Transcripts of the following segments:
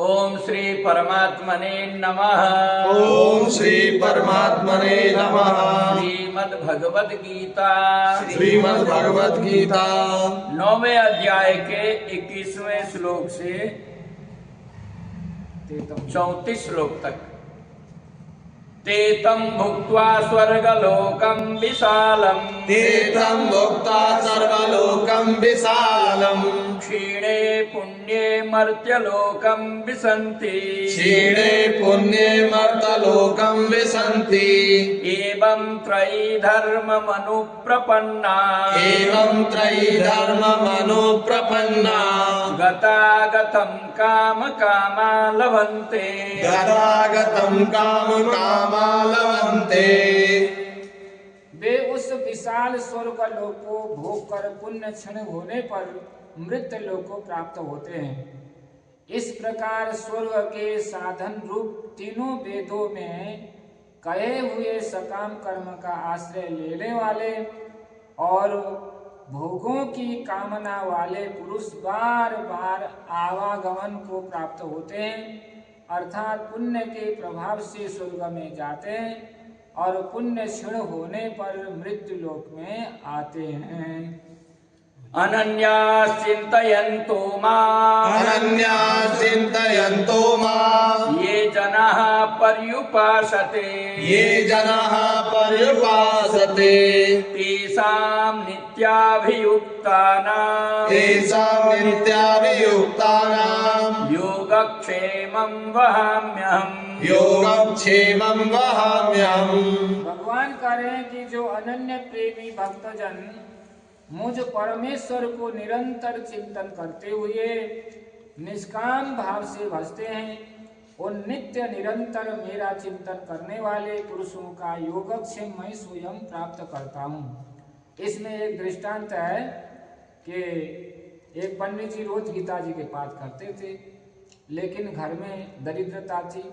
ओम श्री परमात्मने नमः। ओम श्री परमात्मने नमः। श्रीमद् भगवद गीता श्रीमद् भगवद गीता 9वें अध्याय के 21वें श्लोक से 34 श्लोक तक। तेतं भुक्त्वा स्वर्गलोकं विशालम् तेतं भुक्त्वा सर्वलोकं विशालम् क्षीणे पुण्ये मर्त्यलोकं विशन्ति क्षीणे पुण्ये मर्त्यलोकं विशन्ति एवं त्रयी धर्ममनुप्रपन्ना एवं त्रयी धर्ममनुप्रपन्ना गतागतं कामकामा लभन्ते गतागतं कामकामा लभन्ते। वे उस विशाल स्वर्ग लोक को भोग कर पुण्य क्षण होने पर मृत लोक को प्राप्त होते हैं। इस प्रकार स्वर्ग के साधन रूप तीनों वेदों में कहे हुए सकाम कर्म का आश्रय लेने वाले और भोगों की कामना वाले पुरुष बार बार आवागमन को प्राप्त होते हैं, अर्थात पुण्य के प्रभाव से स्वर्ग में जाते हैं और पुण्य क्षीण होने पर मृत्यु लोक में आते हैं। अनन्यास चिन्तयन्तो माम् अनन्यास चिन्तयन्तो माम् ये जनाः पर्युपासते ये जनाः पर्युपासते तेषां नित्याभियुक्तानां योगक्षेमं वहाम्यहम् योगक्षेमं वहाम्यहम्। भगवान कह रहे हैं कि जो अनन्य प्रेमी भक्तजन मुझ परमेश्वर को निरंतर चिंतन करते हुए निष्काम भाव से भजते हैं, उन नित्य निरंतर मेरा चिंतन करने वाले पुरुषों का योगक्षेम मैं स्वयं प्राप्त करता हूँ। इसमें एक दृष्टांत है कि एक पंडित जी रोज गीता जी के पाठ करते थे, लेकिन घर में दरिद्रता थी,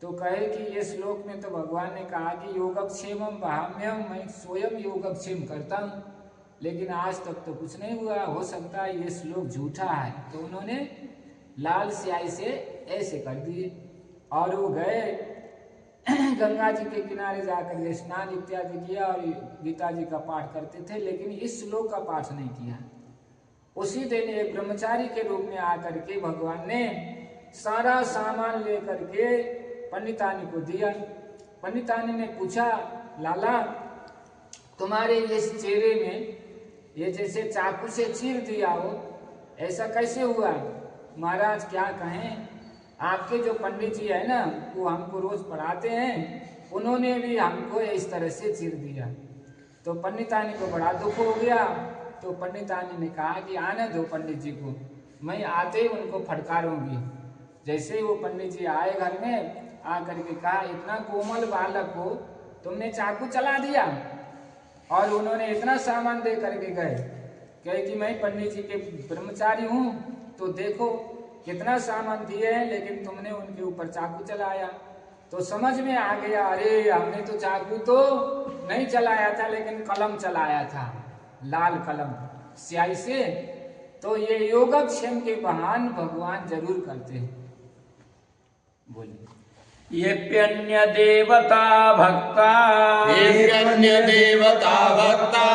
तो कहे कि ये श्लोक में तो भगवान ने कहा कि योगक्षेमम वहाम्यहम्, मैं स्वयं योगक्षेम करता हूँ, लेकिन आज तक तो कुछ नहीं हुआ, हो सकता है ये श्लोक झूठा है। तो उन्होंने लाल स्याही से ऐसे कर दिए और वो गए गंगा जी के किनारे जाकर के स्नान इत्यादि किया और गीता जी का पाठ करते थे, लेकिन इस श्लोक का पाठ नहीं किया। उसी दिन एक ब्रह्मचारी के रूप में आकर के भगवान ने सारा सामान लेकर के पंडितानी को दिया। पंडितानी ने पूछा, लाला तुम्हारे इस चेहरे में ये जैसे चाकू से चीर दिया हो, ऐसा कैसे हुआ? महाराज क्या कहें, आपके जो पंडित जी है ना, वो हमको रोज पढ़ाते हैं, उन्होंने भी हमको इस तरह से चीर दिया। तो पंडितानी को बड़ा दुख हो गया। तो पंडितानी ने कहा कि आने दो पंडित जी को, मैं आते ही उनको फटकारूंगी। जैसे ही वो पंडित जी आए घर में, आकर के कहा, इतना कोमल बालक को तुमने चाकू चला दिया? और उन्होंने इतना सामान दे करके गए, कहे कि मैं पंडित जी के ब्रह्मचारी हूँ, तो देखो कितना सामान दिए हैं, लेकिन तुमने उनके ऊपर चाकू चलाया। तो समझ में आ गया, अरे हमने तो चाकू तो नहीं चलाया था, लेकिन कलम चलाया था, लाल कलम स्याही से। तो ये योगक्षेम के बहान भगवान जरूर करते हैं। बोलिए। येऽप्यन्य देवता भक्ता येऽप्यन्य देवता भक्ता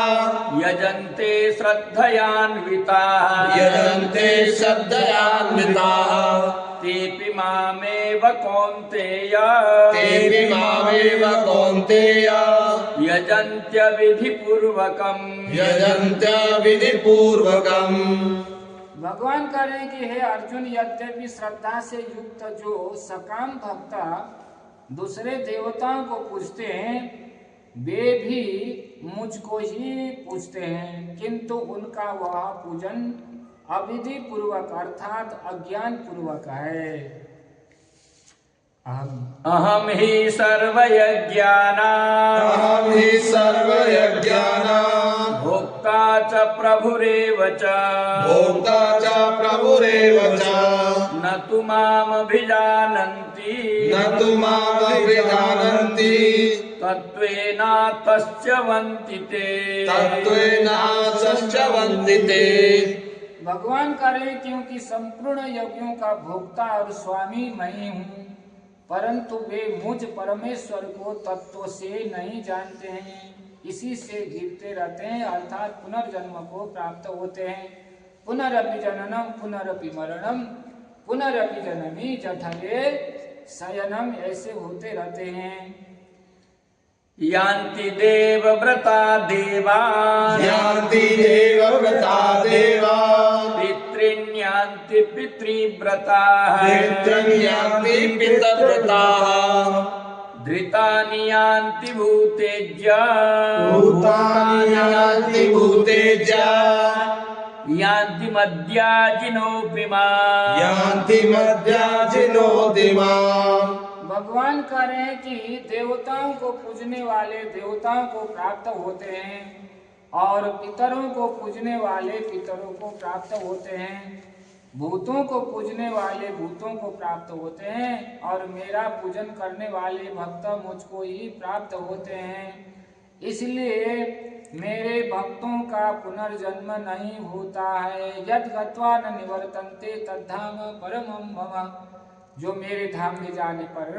यजन्ते श्रद्धयान्विताः यजन्ते श्रद्धयान्विताः तेऽपि मामेव कौन्तेय तेऽपि मामेव कौन्तेय यजन्त्य विधिपूर्वकम् यजन्त्य विधिपूर्वकम्। भगवान कह रहे हैं कि हे अर्जुन, यद्यपि श्रद्धा से युक्त जो सकाम भक्ता दूसरे देवताओं को पूजते हैं, वे भी मुझको ही पूजते हैं, किंतु उनका वह पूजन अविधि पूर्वक अर्थात अज्ञान पूर्वक है। अहम ही सर्वयज्ञानां अहं हि सर्वयज्ञानां भोक्ता च प्रभुरेव च भोक्ता च प्रभुरेव च न तु मामभिजानन्ति न तु मामभिजानन्ति तत्त्वेनातश्च वन्ति ते। तत्त्वेनासश्च वन्दिते। भगवान करें क्योंकि संपूर्ण यज्ञों का भोक्ता और स्वामी मैं ही हूँ, परंतु वे मुझ परमेश्वर को तत्व से नहीं जानते हैं, इसी से गिरते रहते हैं, अर्थात पुनर्जन्म को प्राप्त होते हैं। पुनरपि जननम पुनरपि मरणम पुनरपि जननी जठरे शयनम, ऐसे होते रहते हैं। यान्ति देवव्रता देवान् यान्ति देवव्रता देवान् पितॄन्यान्ति पितृव्रताः पितॄन् यान्ति पितृव्रताः धृतानि यान्ति भूतेज्या भूतानि यान्ति भूतेज्या यान्ति मद्याजिनोऽपि माम् यान्ति मद्याजिनोऽपि माम्। भगवान कह रहे हैं कि देवताओं को पूजने वाले देवताओं को प्राप्त होते हैं और पितरों को पूजने वाले पितरों को प्राप्त होते हैं, भूतों को पूजने वाले भूतों को प्राप्त होते हैं और मेरा पूजन करने वाले भक्त मुझको ही प्राप्त होते हैं। इसलिए मेरे भक्तों का पुनर्जन्म नहीं होता है। यद गत्वा न निवर्तन्ते तद्धाम परमं मम, जो मेरे धाम में जाने पर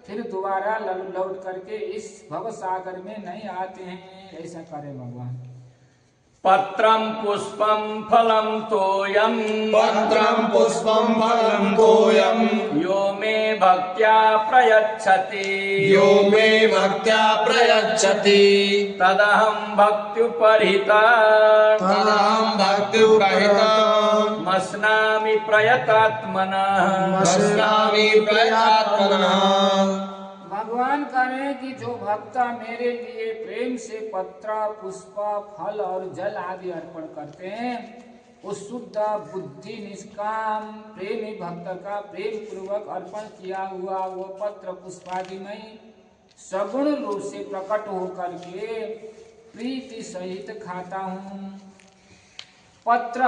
फिर दोबारा लौट करके इस भव सागर में नहीं आते हैं, ऐसा करे भगवान। पत्रं पुष्पं फलं तोयं पत्रं पुष्पं फलं तोयं यो मे भक्त्या प्रयच्छति यो मे भक्त्या प्रयच्छति तदहं भक्त्युपहृता तदहं भक्त्युपहृता मस्नामि प्रयतात्मनः मस्नामि प्रयतात्मनः। भगवान करें कि जो भक्त मेरे लिए प्रेम से पत्र पुष्प फल और जल आदि अर्पण करते हैं, उस शुद्ध बुद्धि निष्काम प्रेमी भक्त का प्रेम पूर्वक अर्पण किया हुआ वो पत्र पुष्पादिमय सगुण रूप से प्रकट होकर के प्रीति सहित खाता हूँ। पत्र,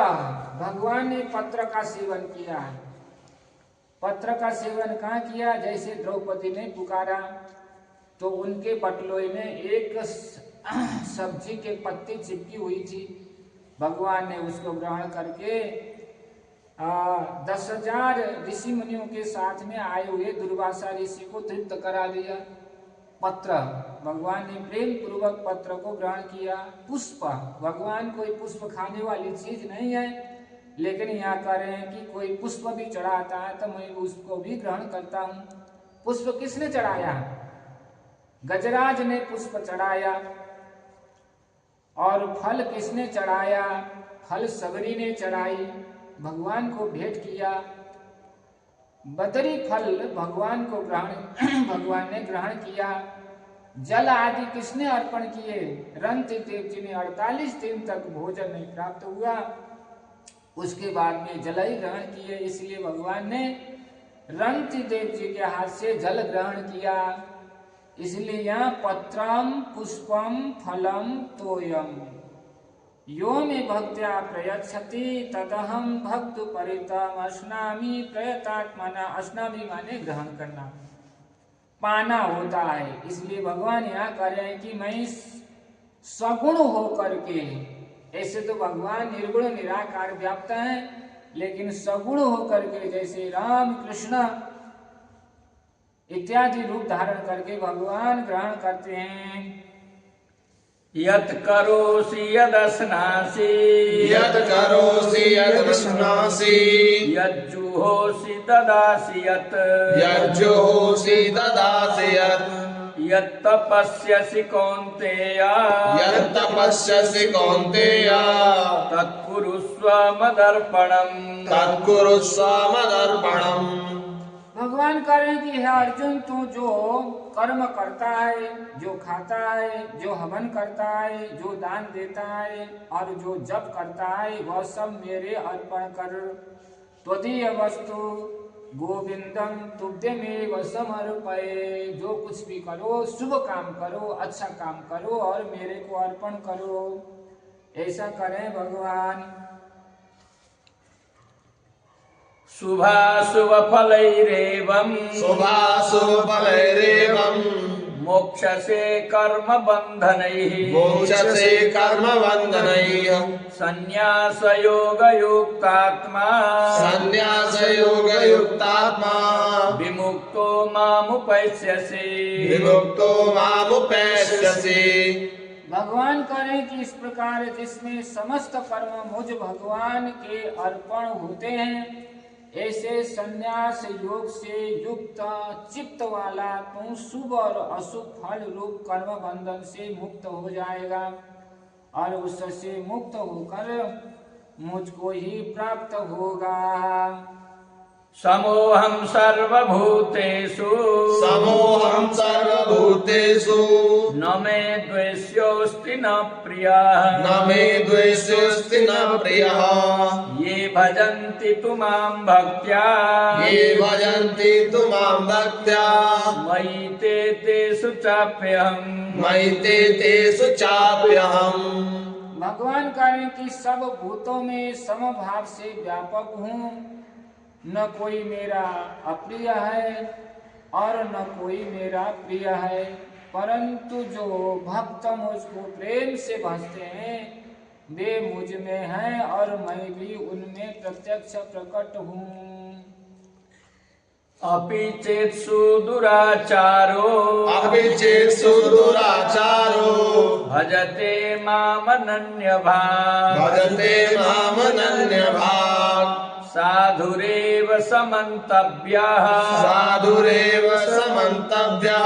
भगवान ने पत्र का सेवन किया। पत्र का सेवन कहाँ किया? जैसे द्रौपदी ने पुकारा तो उनके बटलोई में एक सब्जी के पत्ती चिपकी हुई थी, भगवान ने उसको ग्रहण करके 10,000 ऋषि मुनियों के साथ में आए हुए दुर्वासा ऋषि को तृप्त करा दिया। पत्र, भगवान ने प्रेम पूर्वक पत्र को ग्रहण किया। पुष्प, भगवान कोई पुष्प खाने वाली चीज नहीं है, लेकिन यहाँ कह रहे हैं कि कोई पुष्प भी चढ़ाता है तो मैं उसको भी ग्रहण करता हूँ। पुष्प किसने चढ़ाया? गजराज ने पुष्प चढ़ाया। और फल किसने चढ़ाया? फल सबरी ने चढ़ाई, भगवान को भेंट किया। बदरी फल भगवान को भगवान ने ग्रहण किया। जल आदि किसने अर्पण किए? रंति देव जी ने 48 दिन तक भोजन नहीं प्राप्त हुआ, उसके बाद में जल ही ग्रहण किए, इसलिए भगवान ने रंति देव जी के हाथ से जल ग्रहण किया। इसलिए यहाँ पत्रम पुष्पम फलम तोयम यो मे भक्त्या प्रयच्छति तदहं भक्त परितम अश्नामि प्रयतात्मना। अश्नामि माने ग्रहण करना, पाना होता है। इसलिए भगवान यहाँ कह रहे हैं कि मैं सगुण होकर के, ऐसे तो भगवान निर्गुण निराकार व्याप्त हैं, लेकिन सगुण होकर के जैसे राम कृष्ण इत्यादि रूप धारण करके भगवान ग्रहण करते हैं। यत् करोसि यदश्नासि यत् करोसि यदश्नासि यज्जुहोसि ददासि यत् यज्जुहोसि ददासि यत् यत्तपस्यसि कौन्तेय यत्तपस्यसि कौन्तेय तत्कुरुष्व मदर्पणम् तत्कुरुष्व मदर्पणम्। भगवान कह रहे हैं कि हे अर्जुन, तू जो कर्म करता है, जो खाता है, जो हवन करता है, जो दान देता है और जो जप करता है, वह सब मेरे अर्पण कर। त्वदीय वस्तु गोविंदम तुभ्यमेव समर्पये। जो कुछ भी करो, शुभ काम करो, अच्छा काम करो और मेरे को अर्पण करो, ऐसा करें भगवान। शुभाशुभ फलैरेवम् शुभाशुभ फलैरेवम् मोक्षसे कर्म बन्धनैः मोक्षसे कर्मबन्धनैः संन्यासयोगयुक्तात्मा संन्यासयोगयुक्तात्मा विमुक्तो मामुपैष्यसि विमुक्तो मामुपैष्यसि। भगवान करें कि इस प्रकार जिसमें समस्त कर्म मुझ भगवान के अर्पण होते हैं, ऐसे संन्यास योग से युक्त चित्त वाला तू शुभ और अशुभ फल रूप कर्म बंधन से मुक्त हो जाएगा और उससे मुक्त होकर मुझको ही प्राप्त होगा। समोहं सर्वभूतेषु समोहं सर्वभूतेषु न मे द्वेष्योऽस्ति न प्रियः न मे द्वेष्योऽस्ति न प्रियः ये भजन्ति तु मां भक्त्या ये भजन्ति तु मां भक्त्या मयि ते तेषु चाप्यहम् मयि ते तेषु चाप्यहम्। भगवान करें कि सब भूतों में समभाव से व्यापक हूँ, न कोई मेरा अप्रिय है और न कोई मेरा प्रिय है, परंतु जो भक्त मुझको प्रेम से भजते हैं वे मुझ में हैं और मैं भी उनमें प्रत्यक्ष प्रकट हूँ। अपि चेत्सु दुराचारो अपि चेत्सु दुराचारो भजते मामनन्यभाक् भजते मामनन्यभाक् साधुरेव समन्तव्यः साधुरेव समन्तव्यः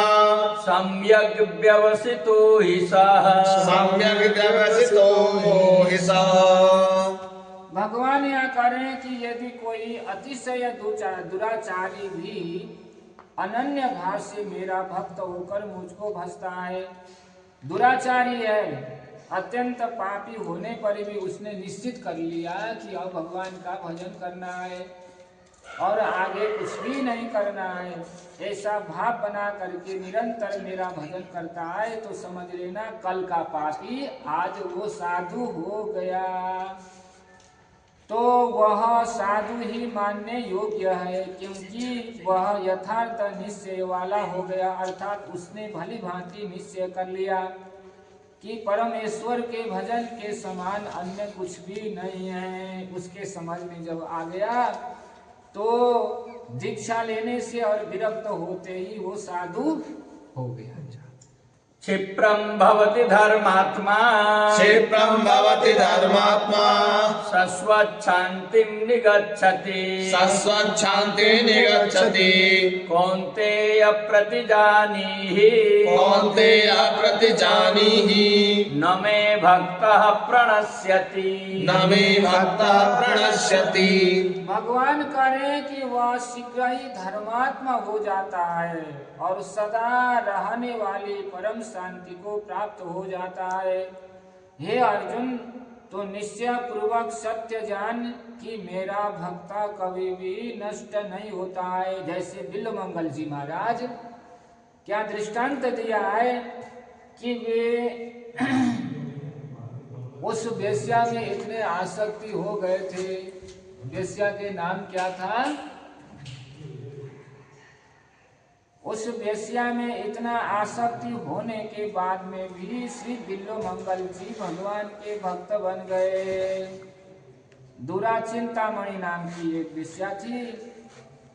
सम्यग् व्यवसितो हि सः सम्यग् व्यवसितो हि सः। भगवान यह करें कि यदि कोई अतिशय दुराचारी भी अनन्य भाव से मेरा भक्त होकर मुझको भजता है, दुराचारी है, अत्यंत पापी होने पर भी उसने निश्चित कर लिया कि अब भगवान का भजन करना है और आगे कुछ भी नहीं करना है, ऐसा भाव बना करके निरंतर मेरा भजन करता है, तो समझ लेना कल का पापी आज वो साधु हो गया। तो वह साधु ही मानने योग्य है, क्योंकि वह यथार्थ निश्चय वाला हो गया, अर्थात उसने भली भांति निश्चय कर लिया कि परमेश्वर के भजन के समान अन्य कुछ भी नहीं है। उसके समझ में जब आ गया तो दीक्षा लेने से और विरक्त होते ही वो साधु हो गया। क्षिप्रं भवति धर्मात्मा क्षिप्रं भवति धर्मात्मा सस्वच्छान्तिं निगच्छति सस्वच्छान्तिं निगच्छति कौन्तेय प्रतिजानीहि कौन्तेय प्रतिजानीहि न मे भक्तः प्रणश्यति न मे भक्तः प्रणश्यति। भगवान करें कि वह शीघ्र ही धर्मात्मा हो जाता है और सदा रहने वाली परम शांति को प्राप्त हो जाता है। हे अर्जुन, तो निश्चय पूर्वक सत्य जान कि मेरा भक्त कभी भी नष्ट नहीं होता है। जैसे बिल्वमंगल जी महाराज क्या दृष्टांत दिया है कि वे उस वेश्या में इतने आसक्ति हो गए थे। वेश्या के नाम क्या था? उस वेश्या में इतना आसक्ति होने के बाद में भी श्री बिल्वमंगल जी भगवान के भक्त बन गए। दुराचिंतामणि नाम की एक वेश्या थी,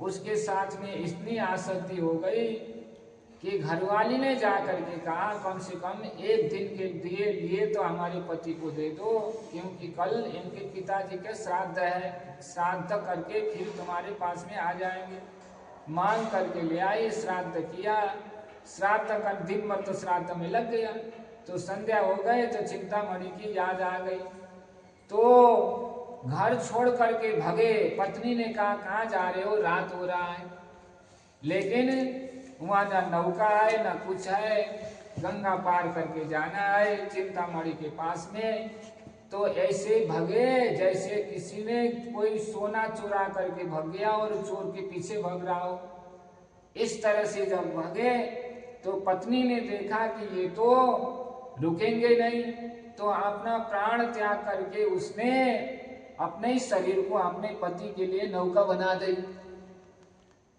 उसके साथ में इतनी आसक्ति हो गई कि घरवाली ने जाकर के कहा कम से कम एक दिन के लिए तो हमारे पति को दे दो, क्योंकि कल इनके पिताजी के श्राद्ध है, श्राद्ध करके फिर तुम्हारे पास में आ जाएंगे। मांग करके ले आई, श्राद्ध किया, श्राद्ध का दिन भर तो श्राद्ध में लग गया, तो संध्या हो गए तो चिंतामणि की याद आ गई, तो घर छोड़ करके भगे। पत्नी ने कहा कहाँ जा रहे हो, रात हो रहा है, लेकिन वहाँ ना नौका है ना कुछ है, गंगा पार करके जाना है चिंतामणि के पास में। तो ऐसे भगे जैसे किसी ने कोई सोना चुरा करके भग गया और चोर के पीछे भग रहा हो। इस तरह से जब भगे तो पत्नी ने देखा कि ये तो रुकेंगे नहीं, तो अपना प्राण त्याग करके उसने अपने ही शरीर को अपने पति के लिए नौका बना दी।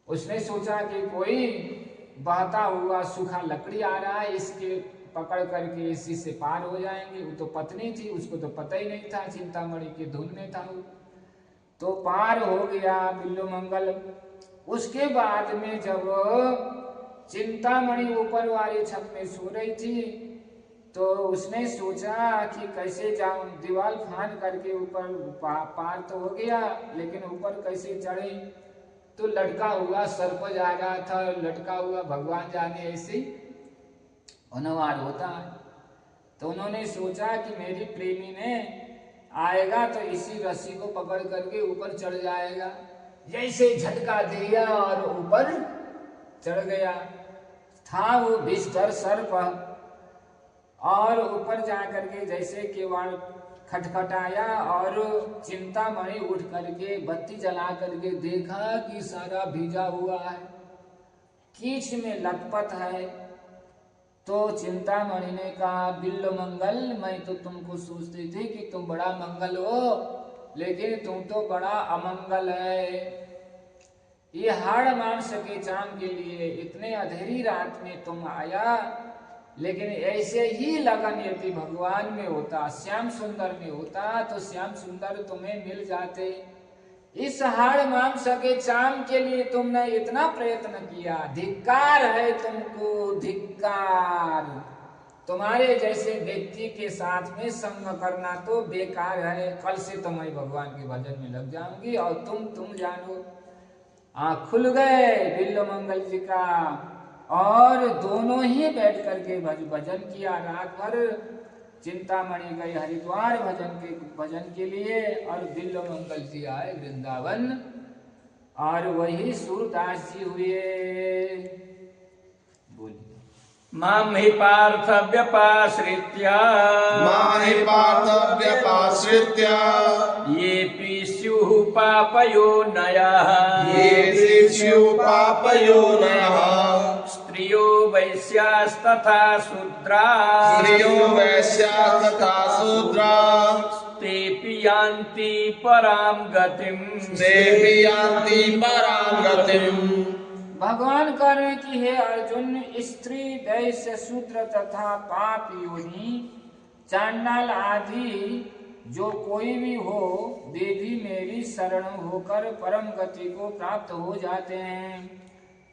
उसने सोचा कि कोई बहता हुआ सूखा लकड़ी आ रहा है, इसके पकड़ करके इसी से पार हो जाएंगे। वो तो पत्नी थी, उसको तो पता ही नहीं था, चिंतामणि के धुन में था वो, तो पार हो गया बिल्वमंगल। उसके बाद में जब चिंतामणि ऊपर वाले छत में सो रही थी तो उसने सोचा कि कैसे जाऊं, दीवार फांद करके ऊपर पार तो हो गया, लेकिन ऊपर कैसे चढ़े। तो लटका हुआ सर्प जा रहा था, लटका हुआ भगवान जाने ऐसे अनवार होता है। तो उन्होंने सोचा कि मेरी प्रेमी ने आएगा तो इसी रस्सी को पकड़ करके ऊपर चढ़ जाएगा। जैसे झटका दिया और ऊपर चढ़ गया। था वो बिस्तर सर्प, और ऊपर जाकर के जैसे केवल खटखटाया और चिंतामणि उठ करके बत्ती जला करके देखा कि सारा भीजा हुआ है, कीच में लथपथ है। तो चिंतामणि ने कहा, बिल्वमंगल, मैं तो तुमको सोचती थी कि तुम बड़ा मंगल हो, लेकिन तुम तो बड़ा अमंगल है। ये हाड़ मांस के चाम के लिए इतने अंधेरी रात में तुम आया, लेकिन ऐसे ही लगन यदि भगवान में होता, श्याम सुंदर में होता, तो श्याम सुंदर तुम्हें मिल जाते। इस हाड़ मांस के चाम के लिए तुमने इतना प्रयत्न किया, धिक्कार है तुमको, धिक्कार। तुम्हारे जैसे व्यक्ति के साथ में संग करना तो बेकार है। कल से तो मैं भगवान के भजन में लग जाऊंगी और तुम जानो। आँख खुल गए बिल्वमंगल जी का, और दोनों ही बैठ करके भजन किया रात भर। चिंतामणि गई हरिद्वार भजन के लिए, और बिल्वमंगल जी आए वृंदावन, और वही सूरदास जी हुए। बोलिए। मां हि पार्थ व्यपाश्रित्य ये स्युः पापयोनयः स्त्रियो वैश्यास्तथा शूद्राः तेऽपि यान्ति परां गतिम्। भगवान कह रहे कि हे अर्जुन, स्त्री, वैश्य, शूद्र तथा पाप योनि, चांडाल आदि जो कोई भी हो, वे भी मेरी शरण होकर परम गति को प्राप्त हो जाते हैं।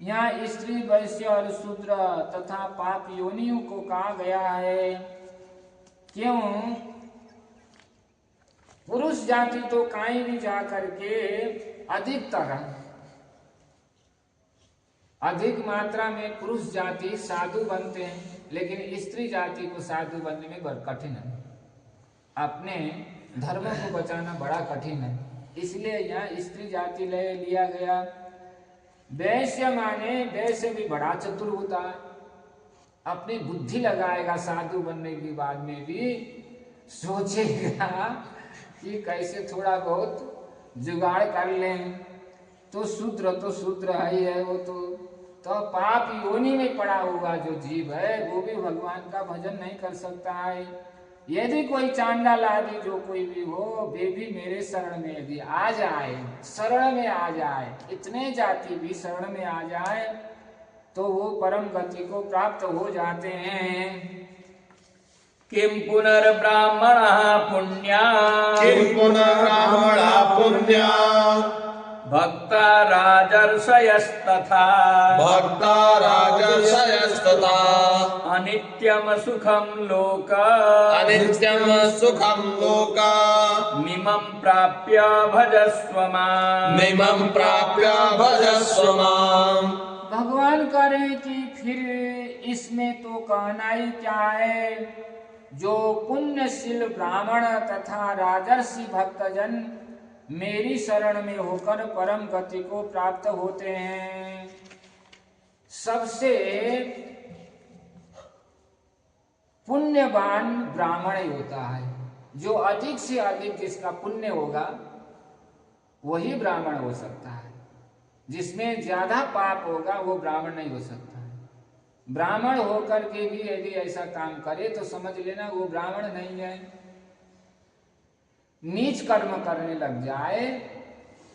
यहाँ स्त्री, वैश्य और शूद्र तथा पाप योनियों को कहा गया है। क्यों? पुरुष जाति तो कहीं भी जा करके अधिक मात्रा में पुरुष जाति साधु बनते हैं, लेकिन स्त्री जाति को साधु बनने में बड़ा कठिन है। अपने धर्म को बचाना बड़ा कठिन है, इसलिए यहाँ स्त्री जाति ले लिया गया। वैश्य माने वैश्य भी बड़ा चतुर होता है, अपनी बुद्धि लगाएगा, साधु बनने के बाद में भी सोचेगा कि कैसे थोड़ा बहुत जुगाड़ कर लें। तो शूद्र ही है वो तो पाप योनि में पड़ा हुआ जो जीव है वो भी भगवान का भजन नहीं कर सकता है। यदि कोई चांडाल आदि जो कोई भी हो, वे भी मेरे शरण में यदि आ जाए, शरण में आ जाए, इतने जाति भी शरण में आ जाए तो वो परम गति को प्राप्त हो जाते हैं। किं पुनर्ब्राह्मणः पुण्या भक्ता राजर्षयस्तथा अनित्यम सुखम लोक मिमं प्राप्य भजस्व माम्। भगवान करे कि फिर इसमें तो कहना ही क्या है। जो पुण्यशील ब्राह्मण तथा राजर्षि भक्तजन मेरी शरण में होकर परम गति को प्राप्त होते हैं। सबसे पुण्यवान ब्राह्मण ही होता है। जो अधिक से अधिक जिसका पुण्य होगा वही ब्राह्मण हो सकता है। जिसमें ज्यादा पाप होगा वो ब्राह्मण नहीं हो सकता है। ब्राह्मण होकर के भी यदि ऐसा काम करे तो समझ लेना वो ब्राह्मण नहीं है। नीच कर्म करने लग जाए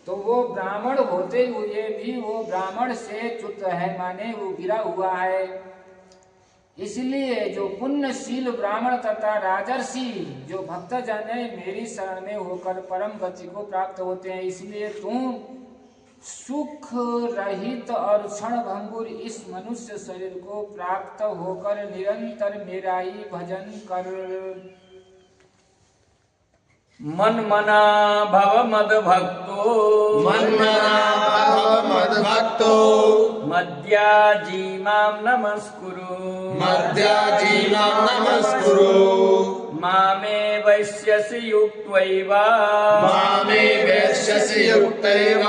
तो वो ब्राह्मण होते हुए भी वो ब्राह्मण से च्युत है, माने वो गिरा हुआ है। इसलिए जो पुण्यशील ब्राह्मण तथा राजर्षि जो भक्तजन है मेरी शरण में होकर परम गति को प्राप्त होते हैं। इसलिए तुम सुख रहित और क्षण भंगुर इस मनुष्य शरीर को प्राप्त होकर निरंतर मेरा ही भजन कर। मन मना भव मद भक्तो मन्मना भव मद्भक्तो मद्याजी मां नमस्कुरु मद्याजीनां नमस्कुरु मामे वैश्यसि युक्त्वैव मामे वैश्यसि युक्तैव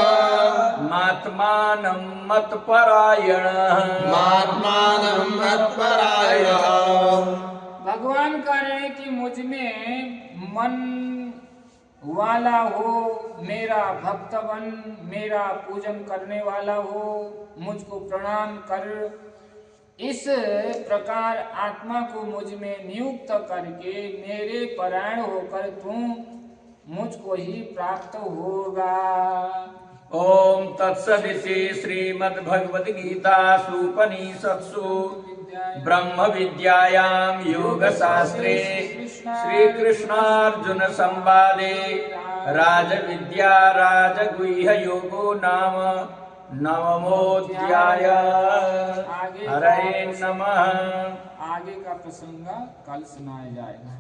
मात्मानं मत्परायणः मात्मानं मत्परायणः। भगवान कह रहे हैं कि मुझ में मन वाला हो, मेरा भक्त बन, मेरा पूजन करने वाला हो, मुझको प्रणाम कर। इस प्रकार आत्मा को मुझ में नियुक्त करके मेरे परायण होकर तू मुझको ही प्राप्त होगा। ओम तत्सदिति श्रीमद्भगवद्गीतासु उपनिषत्सु ब्रह्म विद्यायां योगशास्त्रे श्रीकृष्णार्जुन संवादे राजविद्या राजगुह्य योगो नाम नवमोऽध्याय। हरे नमः। आगे का प्रसंग कल सुनाया जाएगा।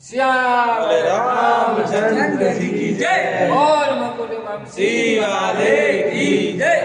श्याम रामचंद्र जी की जय और मुकुट श्री राधे की जय।